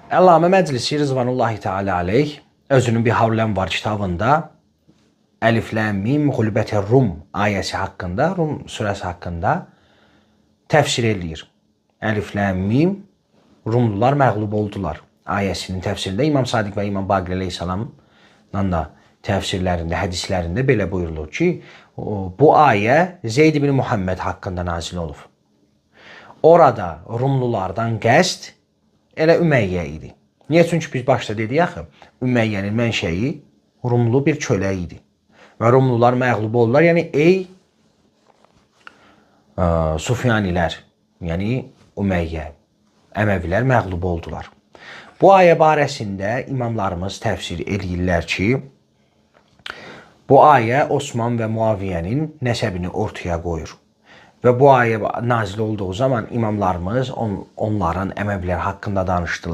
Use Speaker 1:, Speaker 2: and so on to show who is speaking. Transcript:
Speaker 1: Əllamə Məclisi Rızvanullahi Teala aleyh özünün bir Havlən var kitabında Əlif Ləm Mim Qulbətər Rum ayəsi haqqında, Rum surəsi haqqında təfsir eləyir. Əlif Ləm Mim Rumlular məğlub oldular ayəsinin təfsirində İmam Sadiq və İmam Baqir əleyhissalamla da təfsirlərində, hədislərində belə buyurulur ki, bu ayə Zeyd ibn Muhammed haqqında nazil olub. Orada Rumlulardan qəsd elə Ümeyyə idi. Niyə? Çünki biz başda dedik axı, Ümeyyənin mənşəyi Rumlu bir kölə idi. Və Rumlular məğlub oldular. Yəni ey Sufyanilər, yəni Ümeyyə, Əməvilər məğlub oldular. Bu ayə barəsində imamlarımız təfsir edirlər ki, bu ayə Osman və Muaviyyənin nəsəbini ortaya qoyur. Və bu ayə nazil olduğu zaman imamlarımız onların Əməvilər haqqında danışdılar.